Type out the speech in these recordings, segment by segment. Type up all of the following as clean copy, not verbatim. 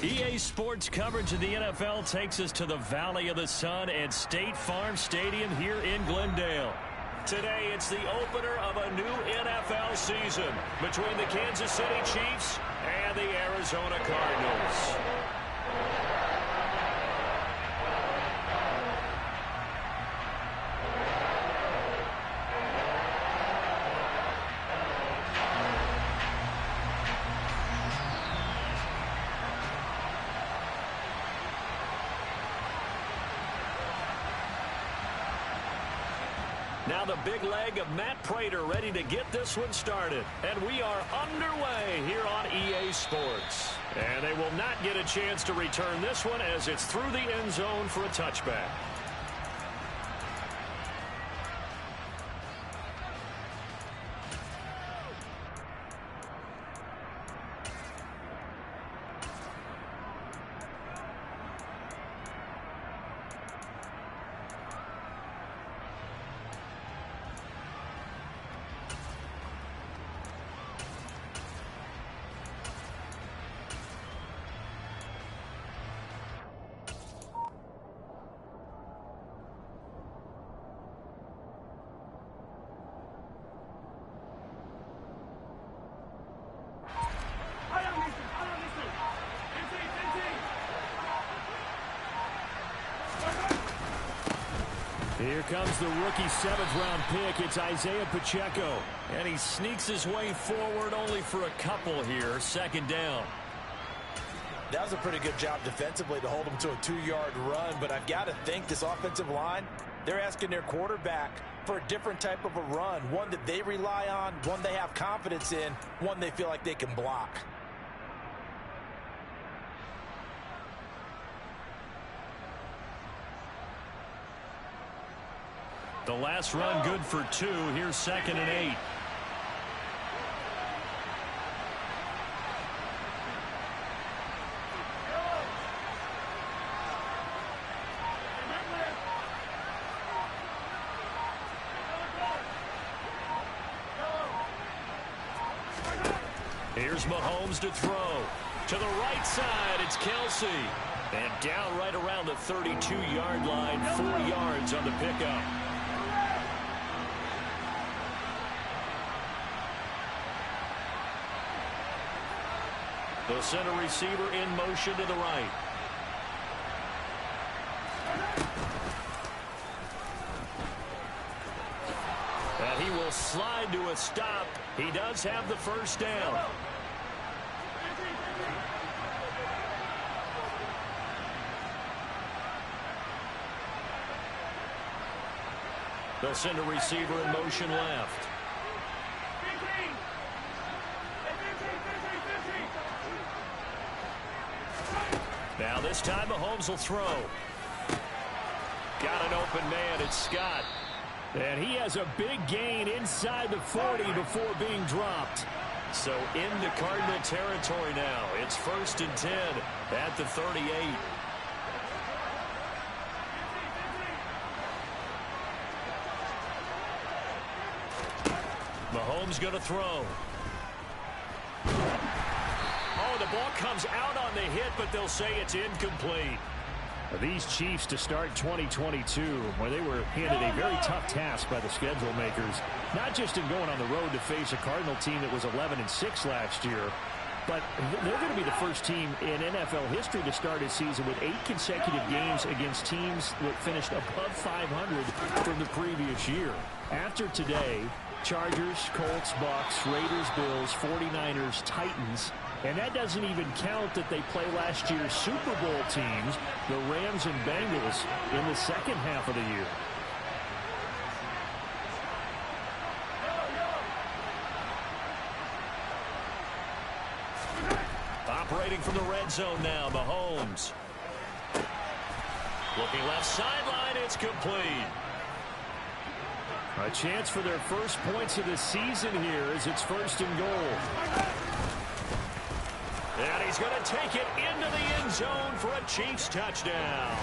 EA Sports coverage of the NFL takes us to the Valley of the Sun at State Farm Stadium here in Glendale. Today, it's the opener of a new NFL season between the Kansas City Chiefs and the Arizona Cardinals. Now the big leg of Matt Prater ready to get this one started. And we are underway here on EA Sports. And they will not get a chance to return this one as it's through the end zone for a touchback. Here comes the rookie 7th-round pick. It's Isaiah Pacheco. And he sneaks his way forward only for a couple here. Second down. That was a pretty good job defensively to hold him to a 2-yard run. But I've got to think this offensive line, they're asking their quarterback for a different type of a run. One that they rely on, one they have confidence in, one they feel like they can block. The last run good for 2. Here's 2nd and 8. Here's Mahomes to throw. To the right side, it's Kelsey. And down right around the 32-yard line, 4 yards on the pickup. The center receiver in motion to the right. And he will slide to a stop. He does have the first down. The center receiver in motion left. Now this time Mahomes will throw. Got an open man. It's Scott. And he has a big gain inside the 40 before being dropped. So into Cardinal territory now. It's 1st and 10 at the 38. Mahomes going to throw. Oh, the ball comes out on the hit, but they'll say it's incomplete. These Chiefs to start 2022, where they were handed a very tough task by the schedule makers, not just in going on the road to face a Cardinal team that was 11-6 last year, but they're going to be the first team in NFL history to start a season with 8 consecutive games against teams that finished above 500 from the previous year. After today, Chargers, Colts, Bucks, Raiders, Bills, 49ers, Titans. And that doesn't even count that they play last year's Super Bowl teams, the Rams and Bengals, in the second half of the year. Operating from the red zone now, Mahomes. Looking left sideline, it's complete. A chance for their first points of the season here as it's 1st and goal. And he's going to take it into the end zone for a Chiefs touchdown.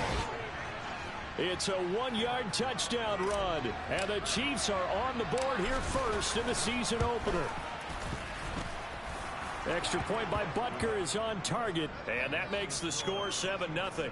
It's a 1-yard touchdown run, and the Chiefs are on the board here first in the season opener. Extra point by Butker is on target. And that makes the score 7-0.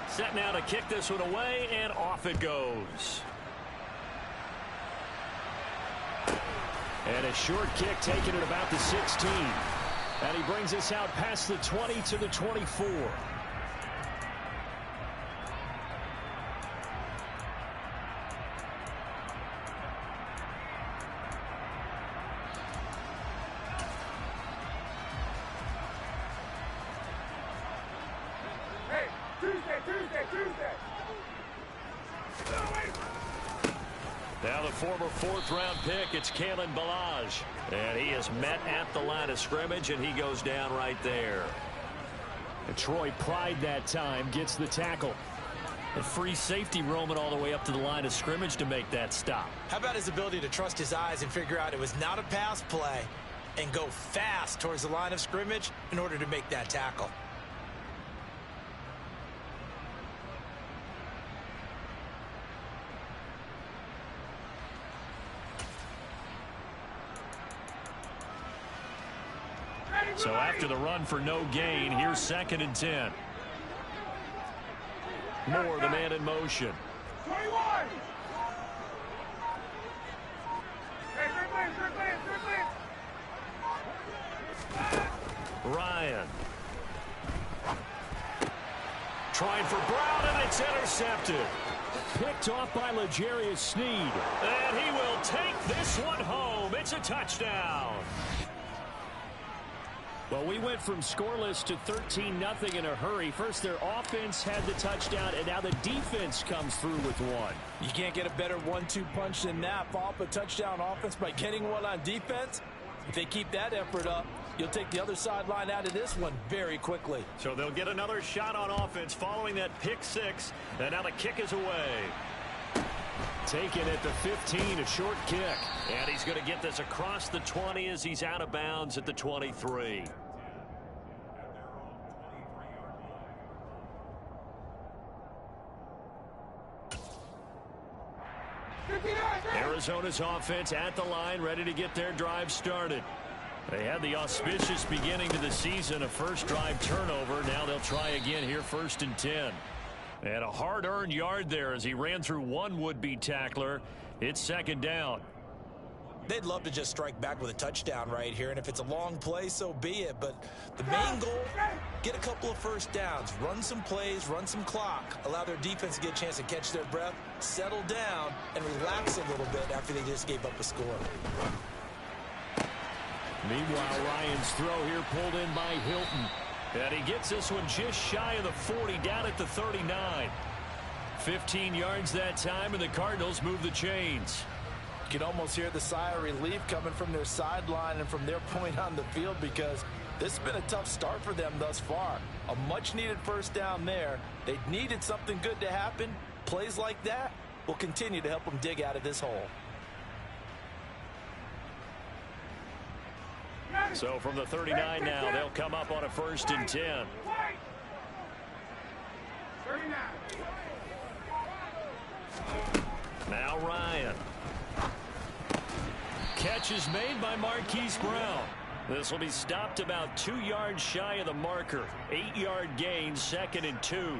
Set now to kick this one away, and off it goes. And a short kick taken at about the 16. And he brings us out past the 20 to the 24. Now the former fourth-round pick, it's Kalen Ballage. And he is met at the line of scrimmage, and he goes down right there. And Troy Pride that time gets the tackle. A free safety roaming all the way up to the line of scrimmage to make that stop. How about his ability to trust his eyes and figure out it was not a pass play and go fast towards the line of scrimmage in order to make that tackle? So after the run for no gain, here's 2nd and 10. Moore, the man in motion. 21. Ryan. Trying for Brown, and it's intercepted. Picked off by L'Jarius Sneed. And he will take this one home. It's a touchdown. Well, we went from scoreless to 13-0 in a hurry. First, their offense had the touchdown, and now the defense comes through with one. You can't get a better 1-2 punch than that. Follow up a touchdown offense by getting one on defense. If they keep that effort up, you'll take the other sideline out of this one very quickly. So they'll get another shot on offense following that pick six, and now the kick is away. Taken at the 15, a short kick. And he's going to get this across the 20 as he's out of bounds at the 23. Arizona's offense at the line, ready to get their drive started. They had the auspicious beginning to the season, a first drive turnover. Now they'll try again here, 1st and 10. And a hard-earned yard there as he ran through one would-be tackler. It's 2nd down. They'd love to just strike back with a touchdown right here, and if it's a long play, so be it. But the main goal, get a couple of first downs, run some plays, run some clock, allow their defense to get a chance to catch their breath, settle down, and relax a little bit after they just gave up a score. Meanwhile, Ryan's throw here pulled in by Hilton. And he gets this one just shy of the 40, down at the 39. 15 yards that time, and the Cardinals move the chains. You can almost hear the sigh of relief coming from their sideline and from their point on the field, because this has been a tough start for them thus far. A much-needed first down there. They needed something good to happen. Plays like that will continue to help them dig out of this hole. So from the 39 now, they'll come up on a 1st and 10. Now Ryan. Catch is made by Marquise Brown. This will be stopped about 2 yards shy of the marker. 8-yard gain, 2nd and 2.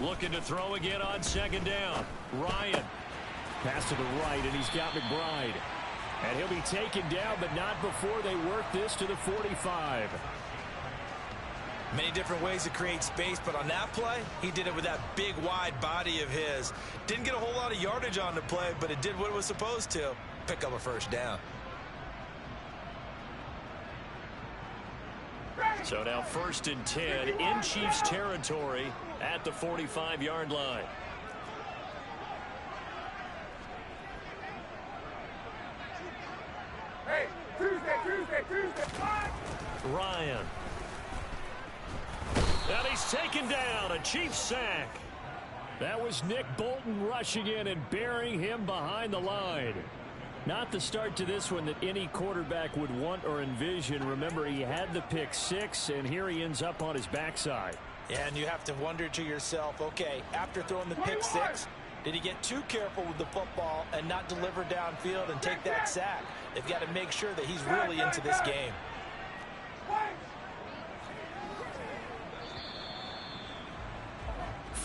Looking to throw again on 2nd down. Ryan. Pass to the right, and he's got McBride. And he'll be taken down, but not before they work this to the 45. Many different ways to create space, but on that play, he did it with that big, wide body of his. Didn't get a whole lot of yardage on the play, but it did what it was supposed to. Pick up a first down. So now 1st and 10 in Chiefs territory at the 45-yard line. Hey, Tuesday. Ryan. And he's taken down. A Chiefs sack. That was Nick Bolton rushing in and burying him behind the line. Not the start to this one that any quarterback would want or envision. Remember, he had the pick 6, and here he ends up on his backside. Yeah, and you have to wonder to yourself, okay, after throwing the pick 6, did he get too careful with the football and not deliver downfield and take that sack? They've got to make sure that he's really into this game.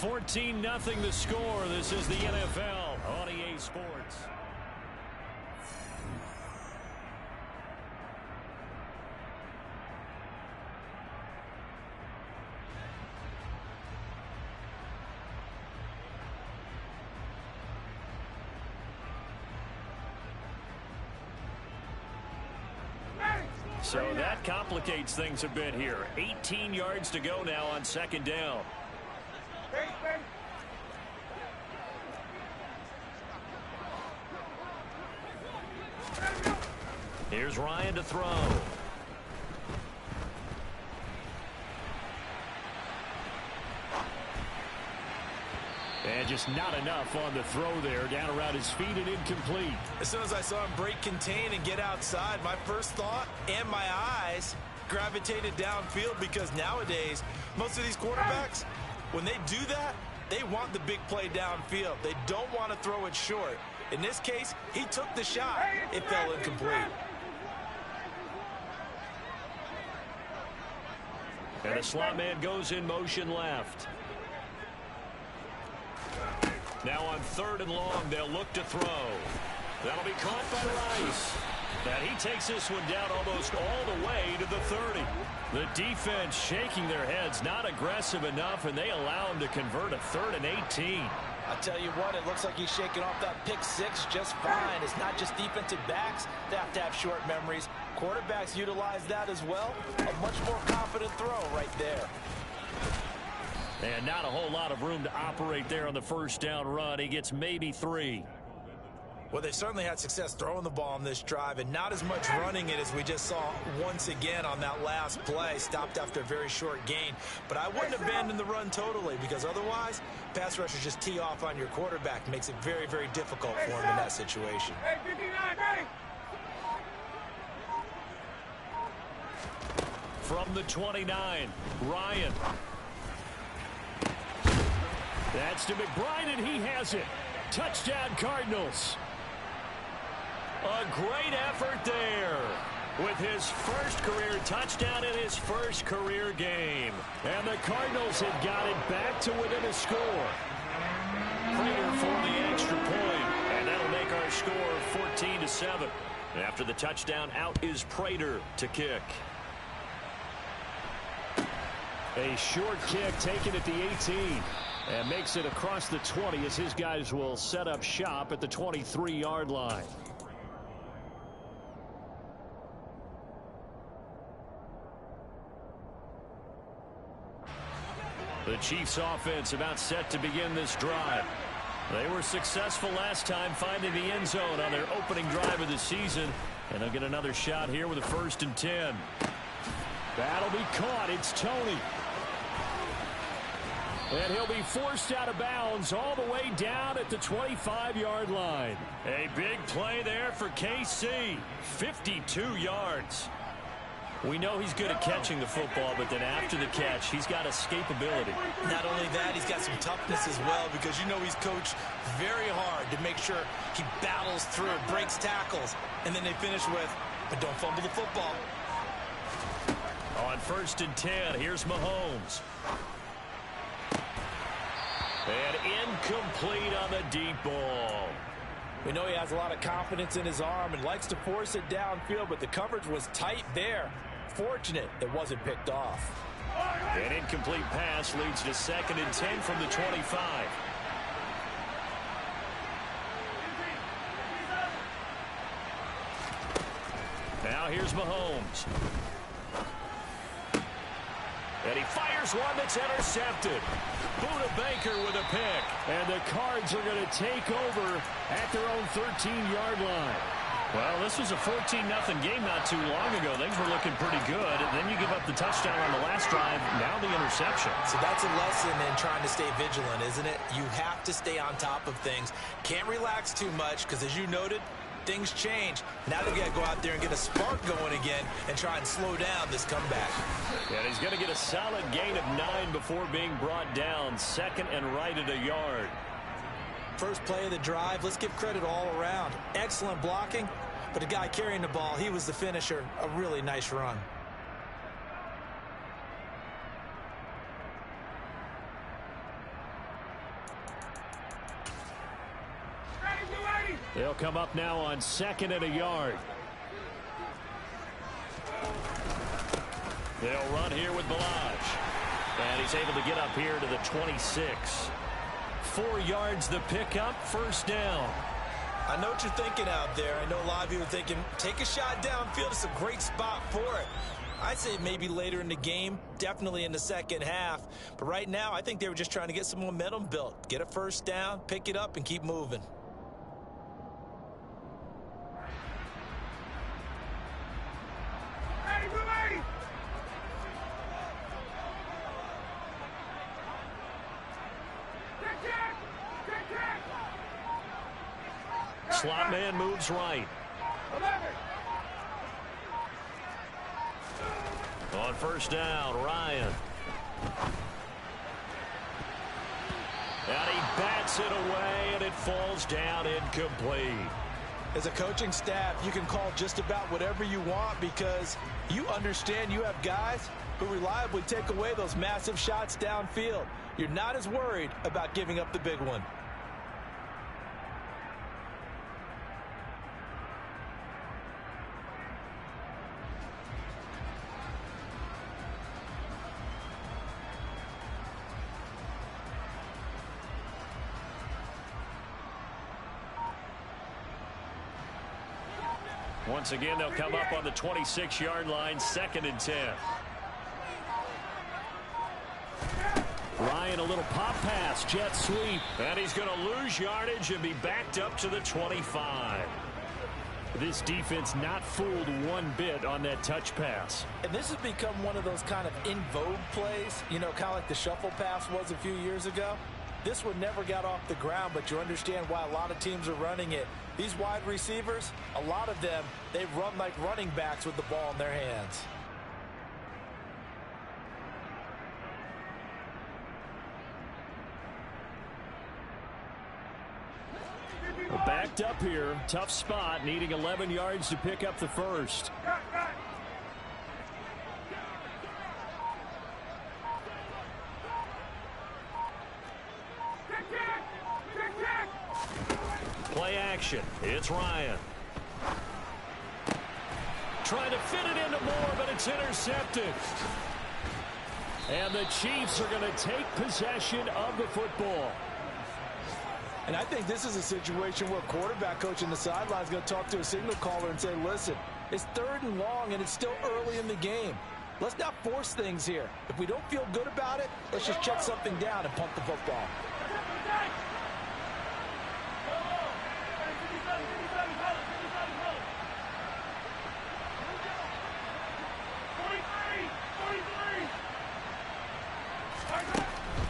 14-0 the score. This is the NFL on EA Sports. So that complicates things a bit here. 18 yards to go now on 2nd down. Here's Ryan to throw. And just not enough on the throw there. Down around his feet and incomplete. As soon as I saw him break contain and get outside, my first thought and my eyes gravitated downfield, because nowadays, most of these quarterbacks, when they do that, they want the big play downfield. They don't want to throw it short. In this case, he took the shot. It fell incomplete. And the slot man goes in motion left. Now on 3rd and long, they'll look to throw. That'll be caught by Rice. And he takes this one down almost all the way to the 30. The defense shaking their heads, not aggressive enough, and they allow him to convert a 3rd and 18. I'll tell you what, it looks like he's shaking off that pick 6 just fine. It's not just defensive backs that have to have short memories. Quarterbacks utilize that as well. A much more confident throw right there. And not a whole lot of room to operate there on the 1st down run. He gets maybe 3. Well, they certainly had success throwing the ball on this drive, and not as much running it as we just saw once again on that last play. Stopped after a very short gain. But I wouldn't abandon the run totally, because otherwise, pass rushers just tee off on your quarterback. Makes it very, very difficult for him in that situation. From the 29, Ryan. That's to McBride, and he has it. Touchdown, Cardinals. A great effort there with his first career touchdown in his first career game. And the Cardinals have got it back to within a score. Prater for the extra point, and that'll make our score 14-7. After the touchdown, out is Prater to kick. A short kick taken at the 18. And makes it across the 20 as his guys will set up shop at the 23-yard line. The Chiefs offense about set to begin this drive. They were successful last time finding the end zone on their opening drive of the season. And they'll get another shot here with a 1st and 10. That'll be caught. It's Tony. And he'll be forced out of bounds all the way down at the 25-yard line. A big play there for KC. 52 yards. We know he's good at catching the football, but then after the catch, he's got escapability. Not only that, he's got some toughness as well, because you know he's coached very hard to make sure he battles through, breaks tackles, and then they finish with, but don't fumble the football. On 1st and 10, here's Mahomes. And incomplete on the deep ball. We know he has a lot of confidence in his arm and likes to force it downfield, but the coverage was tight there. Fortunate it wasn't picked off. An incomplete pass leads to 2nd and 10 from the 25. Now here's Mahomes. And he fires one that's intercepted. Buda Baker with a pick. And the Cards are going to take over at their own 13-yard line. Well, this was a 14-0 game not too long ago. Things were looking pretty good. And then you give up the touchdown on the last drive. Now the interception. So that's a lesson in trying to stay vigilant, isn't it? You have to stay on top of things. Can't relax too much because, as you noted, things change. Now they've got to go out there and get a spark going again and try and slow down this comeback. And he's going to get a solid gain of 9 before being brought down. Second and right at a yard. First play of the drive, let's give credit all around. Excellent blocking, but the guy carrying the ball, he was the finisher. A really nice run. They'll come up now on second and a yard. They'll run here with Balaj. And he's able to get up here to the 26. 4 yards the pickup, first down. I know what you're thinking out there. I know a lot of you are thinking, take a shot downfield. It's a great spot for it. I'd say maybe later in the game, definitely in the second half. But right now, I think they were just trying to get some momentum built. Get a first down, pick it up, and keep moving. Slot man moves right. On first down, Ryan. And he bats it away, and it falls down incomplete. As a coaching staff, you can call just about whatever you want because you understand you have guys who reliably take away those massive shots downfield. You're not as worried about giving up the big one. Once again, they'll come up on the 26-yard line, second and 10. Ryan, a little pop pass, jet sweep. And he's going to lose yardage and be backed up to the 25. This defense not fooled one bit on that touch pass. And this has become one of those kind of in vogue plays, you know, kind of like the shuffle pass was a few years ago. This one never got off the ground, but you understand why a lot of teams are running it. These wide receivers, a lot of them, they run like running backs with the ball in their hands. Backed up here, tough spot, needing 11 yards to pick up the first. Play action. It's Ryan. Trying to fit it into Moore, but it's intercepted. And the Chiefs are going to take possession of the football. And I think this is a situation where a quarterback coach in the sideline is going to talk to a signal caller and say, listen, it's 3rd and long and it's still early in the game. Let's not force things here. If we don't feel good about it, let's just check something down and punt the football.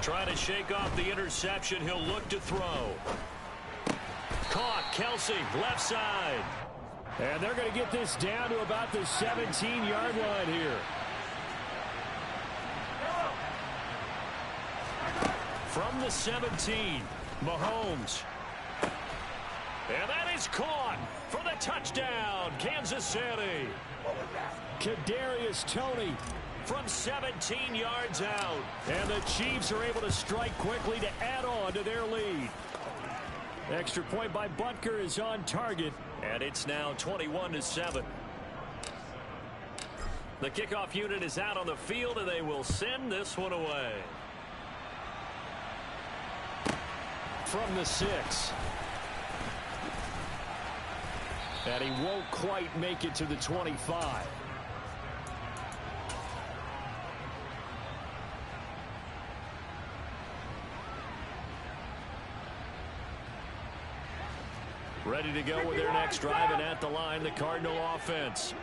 Trying to shake off the interception. He'll look to throw. Caught. Kelsey, left side. And they're going to get this down to about the 17-yard line here. From the 17, Mahomes. And that is caught for the touchdown, Kansas City. Kadarius Toney from 17 yards out. And the Chiefs are able to strike quickly to add on to their lead. Extra point by Butker is on target. And it's now 21-7. The kickoff unit is out on the field, and they will send this one away. From the 6. And he won't quite make it to the 25. Ready to go with their next drive, and at the line, the Cardinal offense.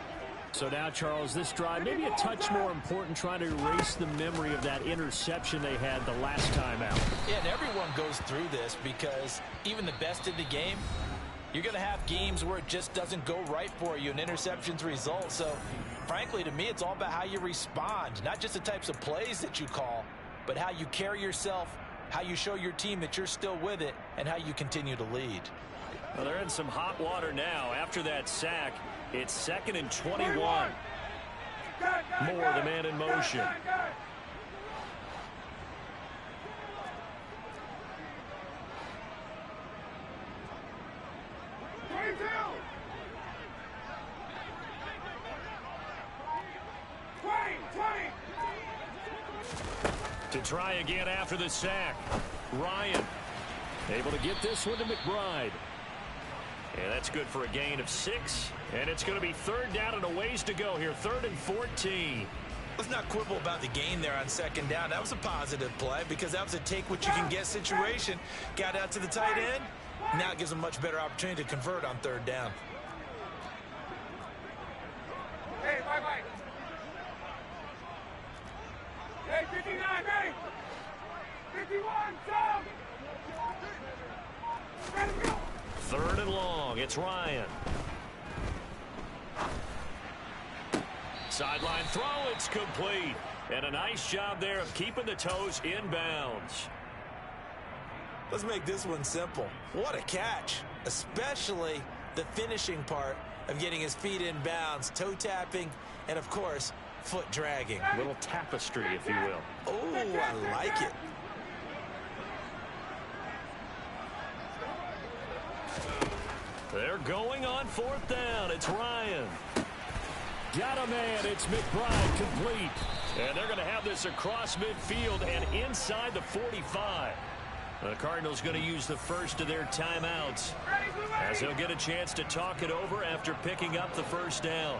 So now, Charles, this drive maybe a touch more important, trying to erase the memory of that interception they had the last time out. Yeah, and everyone goes through this because even the best in the game, you're going to have games where it just doesn't go right for you and interceptions result. So, frankly, to me, it's all about how you respond, not just the types of plays that you call, but how you carry yourself, how you show your team that you're still with it, and how you continue to lead. Well, they're in some hot water now. After that sack, it's 2nd and 21. Moore, the man in motion. To try again after the sack. Ryan able to get this one to McBride. And that's good for a gain of 6. And it's going to be 3rd down and a ways to go here. 3rd and 14. Let's not quibble about the gain there on 2nd down. That was a positive play because that was a take-what-you-can-get situation. Got out to the tight end. Now it gives them a much better opportunity to convert on 3rd down. Hey, bye-bye. Hey, 59, hey! 51, down! Ready to go! 3rd and long. It's Ryan. Sideline throw. It's complete. And a nice job there of keeping the toes inbounds. Let's make this one simple. What a catch, especially the finishing part of getting his feet in bounds, toe tapping, and, of course, foot dragging. A little tapestry, if you will. Oh, I like it. They're going on 4th down. It's Ryan. Got a man. It's McBride complete. And they're going to have this across midfield and inside the 45. The Cardinals going to use the first of their timeouts as they'll get a chance to talk it over after picking up the 1st down.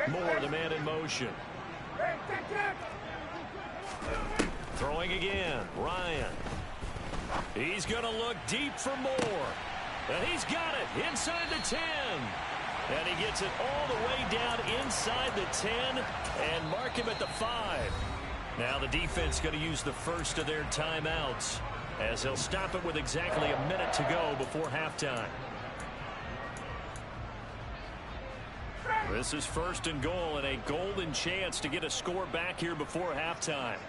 Moore, the man in motion. Throwing again. Ryan. He's going to look deep for Moore. And he's got it inside the 10. And he gets it all the way down inside the 10 and mark him at the 5. Now the defense going to use the first of their timeouts as they'll stop it with exactly a minute to go before halftime. This is 1st and goal and a golden chance to get a score back here before halftime.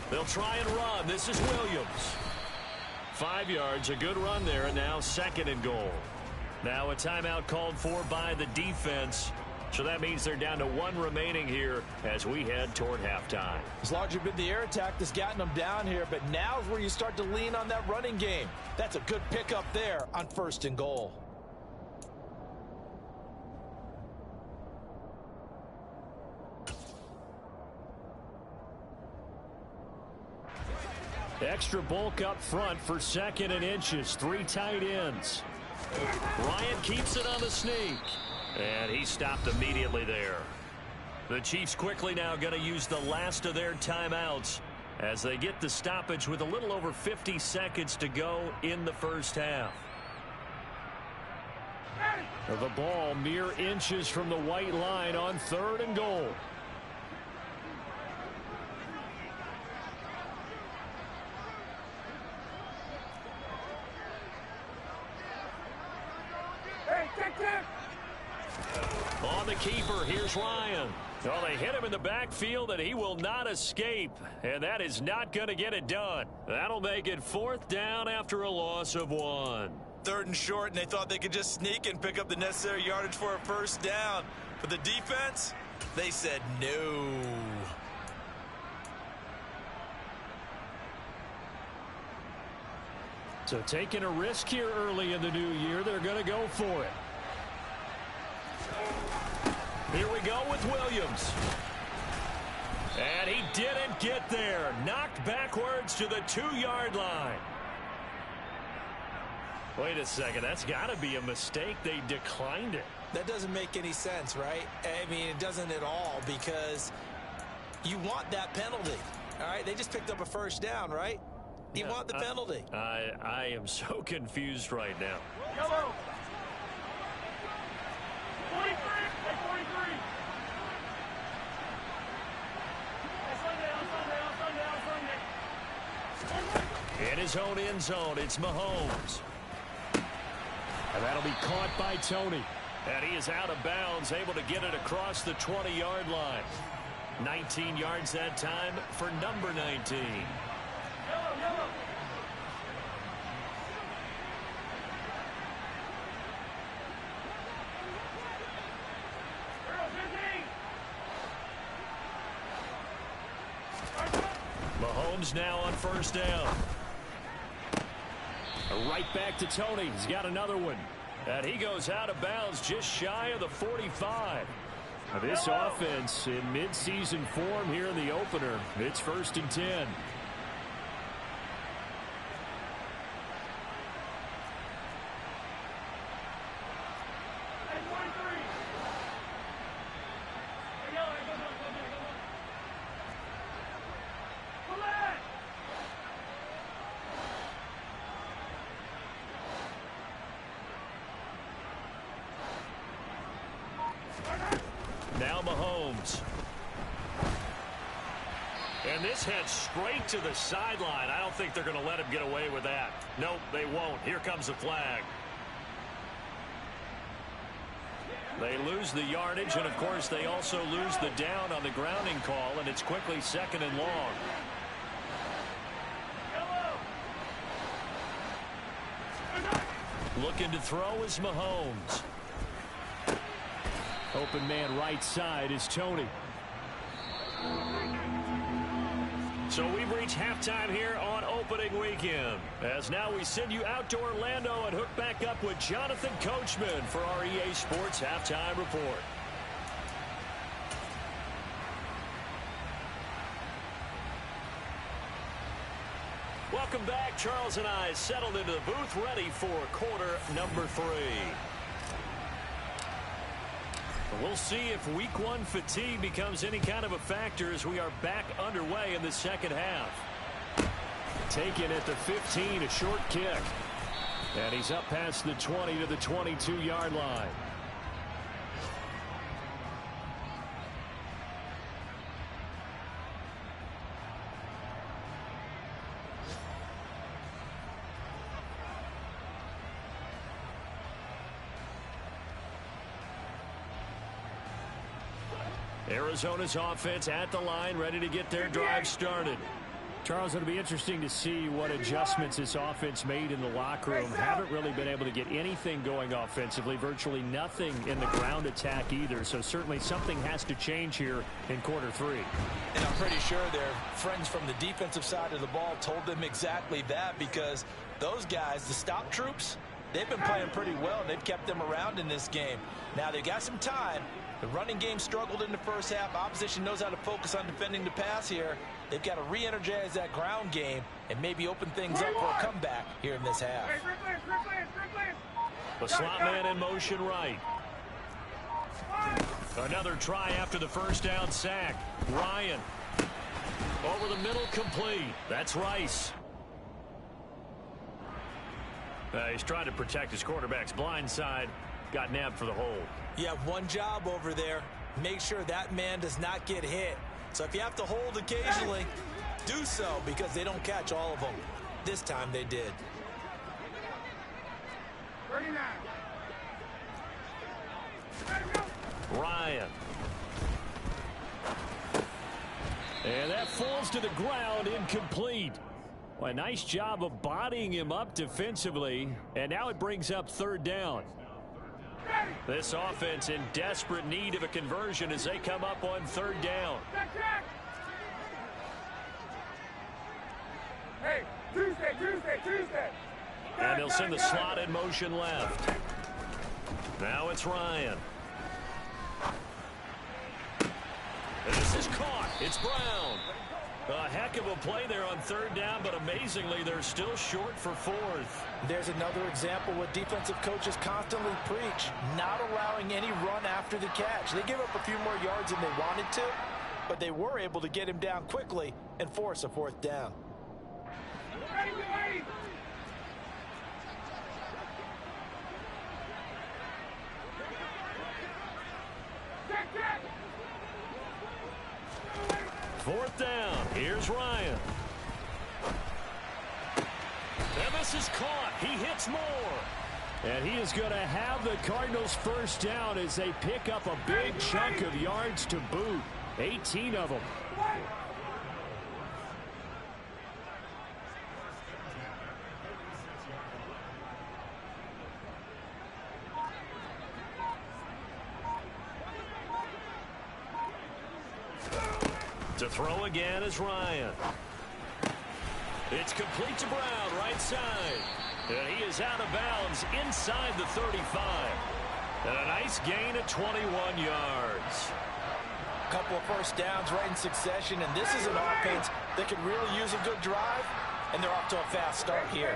They'll try and run. This is Williams. 5 yards, a good run there, and now 2nd and goal. Now a timeout called for by the defense. So that means they're down to 1 remaining here as we head toward halftime. It's largely been the air attack that's gotten them down here, but now is where you start to lean on that running game. That's a good pickup there on 1st and goal. Extra bulk up front for 2nd and inches. 3 tight ends. Ryan keeps it on the sneak. And he stopped immediately there. The Chiefs quickly now going to use the last of their timeouts as they get the stoppage with a little over 50 seconds to go in the 1st half. The ball mere inches from the white line on 3rd and goal. On the keeper, here's Ryan. Well, they hit him in the backfield, and he will not escape. And that is not going to get it done. That'll make it 4th down after a loss of 1. 3rd and short, and they thought they could just sneak and pick up the necessary yardage for a 1st down. But the defense, they said no. So taking a risk here early in the new year, they're going to go for it. Here we go with Williams. And he didn't get there. Knocked backwards to the 2-yard line. Wait a second. That's got to be a mistake. They declined it. That doesn't make any sense, right? I mean, it doesn't at all because you want that penalty. All right, they just picked up a 1st down, right? You want the penalty. I am so confused right now. Yellow. 43. Hey, 43. In his own end zone, it's Mahomes. And that'll be caught by Tony. And he is out of bounds, able to get it across the 20-yard line. 19 yards that time for number 19. Yellow. Mahomes now on first down. Right back to Tony. He's got another one. And he goes out of bounds just shy of the 45. This offense in midseason form here in the opener. It's 1st and 10. Now Mahomes. And this heads straight to the sideline. I don't think they're going to let him get away with that. Nope, they won't. Here comes the flag. They lose the yardage, and of course they also lose the down on the grounding call, and it's quickly 2nd and long. Looking to throw is Mahomes. Open man right side is Tony. So we've reached halftime here on opening weekend. As now we send you out to Orlando and hook back up with Jonathan Coachman for our EA Sports Halftime Report. Welcome back. Charles and I settled into the booth, ready for quarter number 3. We'll see if week 1 fatigue becomes any kind of a factor as we are back underway in the second half. Taken at the 15, a short kick. And he's up past the 20 to the 22-yard line. Arizona's offense at the line, ready to get their drive started. Charles, it'll be interesting to see what adjustments this offense made in the locker room. Haven't really been able to get anything going offensively, virtually nothing in the ground attack either. So certainly something has to change here in quarter 3. And I'm pretty sure their friends from the defensive side of the ball told them exactly that, because those guys, the stop troops, they've been playing pretty well. They've kept them around in this game. Now they've got some time. The running game struggled in the first half. Opposition knows how to focus on defending the pass here. They've got to re-energize that ground game and maybe open things up for a comeback here in this half. The slot man in motion right. Another try after the first down sack. Ryan. Over the middle, complete. That's Rice. He's trying to protect his quarterback's blind side. Got nabbed for the hold. You have one job over there. Make sure that man does not get hit. So if you have to hold occasionally, do so, because they don't catch all of them. This time they did. 39. Ryan. And that falls to the ground, incomplete. Well, a nice job of bodying him up defensively. And now it brings up 3rd down. This offense in desperate need of a conversion as they come up on 3rd down. Hey, Tuesday. And they'll send the slot in motion left. Now it's Ryan. And this is caught. It's Brown. A heck of a play there on 3rd down, but amazingly, they're still short for 4th. There's another example what defensive coaches constantly preach, not allowing any run after the catch. They give up a few more yards than they wanted to, but they were able to get him down quickly and force a 4th down. Ready, 4th down. Here's Ryan. And this is caught. He hits Moore. And he is going to have the Cardinals first down as they pick up a big chunk of yards to boot. 18 of them. To throw again is Ryan. It's complete to Brown, right side. And he is out of bounds inside the 35. And a nice gain of 21 yards. A couple of first downs right in succession, and this is an offense that could really use a good drive, and they're off to a fast start here.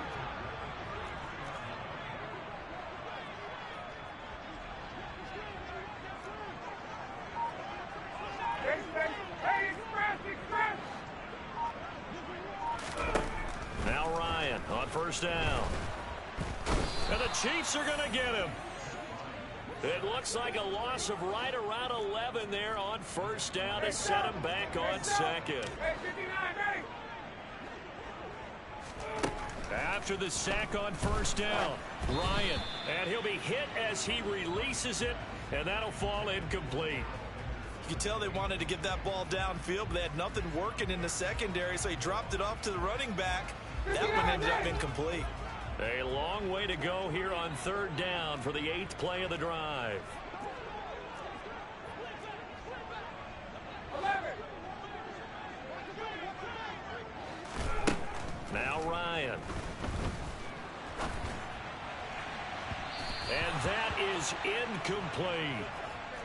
Now Ryan on first down. And the Chiefs are going to get him. It looks like a loss of right around 11 there on first down to set him back on second. After the sack on first down, Ryan, and he'll be hit as he releases it, and that'll fall incomplete. You can tell they wanted to get that ball downfield, but they had nothing working in the secondary, so he dropped it off to the running back. That one ended up incomplete. A long way to go here on 3rd down for the 8th play of the drive. 11. Now Ryan. And that is incomplete.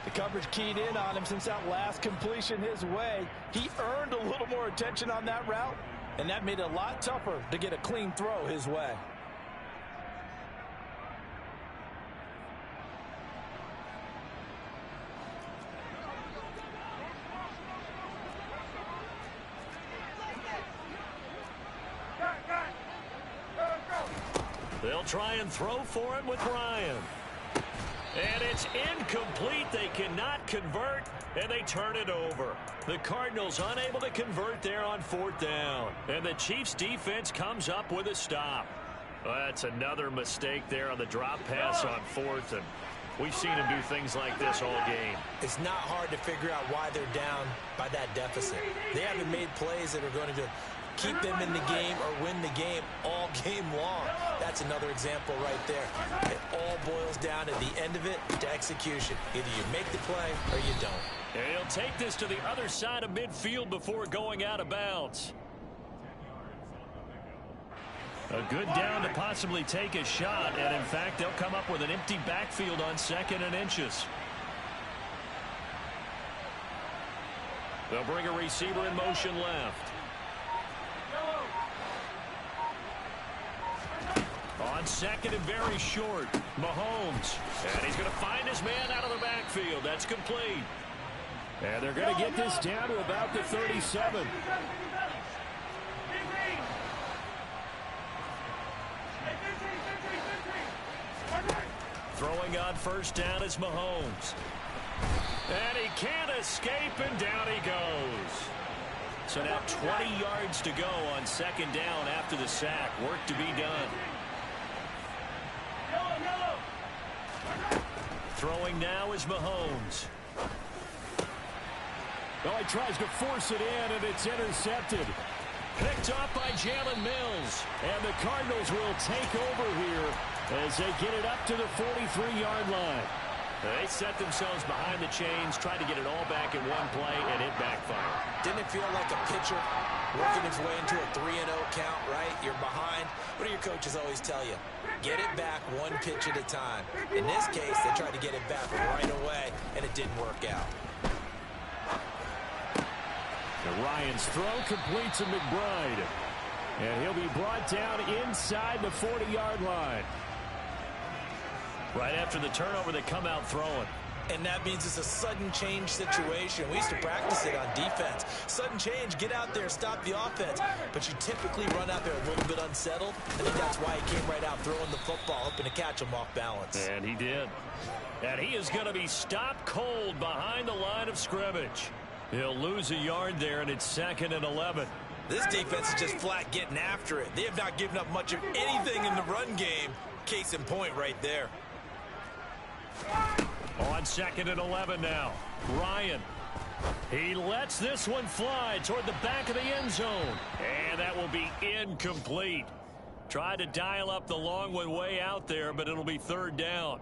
The coverage keyed in on him since that last completion his way. He earned a little more attention on that route, and that made it a lot tougher to get a clean throw his way. They'll try and throw for him with Ryan. And it's incomplete. They cannot convert, and they turn it over. The Cardinals unable to convert there on 4th down. And the Chiefs defense comes up with a stop. Well, that's another mistake there on the drop pass on 4th, and we've seen him do things like this all game. It's not hard to figure out why they're down by that deficit. They haven't made plays that are going to keep them in the game or win the game all game long. That's another example right there. It all boils down at the end of it to execution. Either you make the play or you don't. And he'll take this to the other side of midfield before going out of bounds. A good down to possibly take a shot, and in fact, they'll come up with an empty backfield on 2nd and inches. They'll bring a receiver in motion left. On 2nd and very short, Mahomes. And he's going to find his man out of the backfield. That's complete. And they're going to get this down to about the 37. Throwing on first down is Mahomes. And he can't escape, and down he goes. So now 20 yards to go on 2nd down after the sack. Work to be done. Throwing now is Mahomes. Well, he tries to force it in, and it's intercepted. Picked up by Jalen Mills. And the Cardinals will take over here as they get it up to the 43-yard line. They set themselves behind the chains, tried to get it all back in one play, and it backfired. Didn't it feel like a pitcher working his way into a 3-0 count, right? You're behind. What do your coaches always tell you? Get it back one pitch at a time. In this case, they tried to get it back right away, and it didn't work out. And Ryan's throw completes to McBride. And he'll be brought down inside the 40-yard line. Right after the turnover, they come out throwing. And that means it's a sudden change situation. We used to practice it on defense. Sudden change, get out there, stop the offense. But you typically run out there a little bit unsettled. I think that's why he came right out throwing the football, hoping to catch him off balance. And he did. And he is going to be stopped cold behind the line of scrimmage. He'll lose a yard there, and it's 2nd and 11. This defense is just flat getting after it. They have not given up much of anything in the run game. Case in point right there. On 2nd and 11 now. Ryan. He lets this one fly toward the back of the end zone. And that will be incomplete. Tried to dial up the long one way out there, but it'll be 3rd down.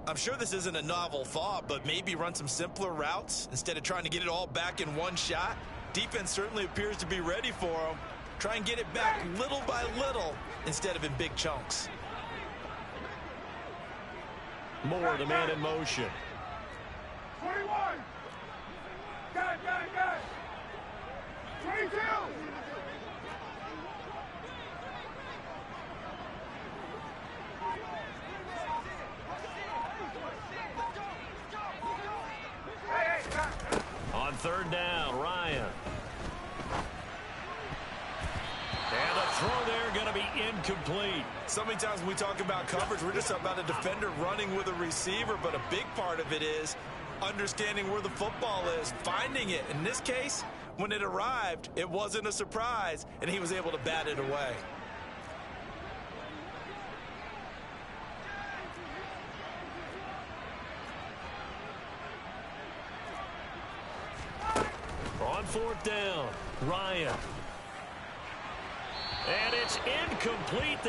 I'm sure this isn't a novel thought, but maybe run some simpler routes instead of trying to get it all back in one shot. Defense certainly appears to be ready for him. Try and get it back little by little instead of in big chunks. Moore, the man in motion. 21. Got it. 22. On 3rd down, Ryan. And the throw there going to be incomplete. So many times when we talk about coverage, we're just about a defender running with a receiver, but a big part of it is understanding where the football is, finding it. In this case, when it arrived, it wasn't a surprise, and he was able to bat it away. On 4th down, Ryan. And it's incomplete.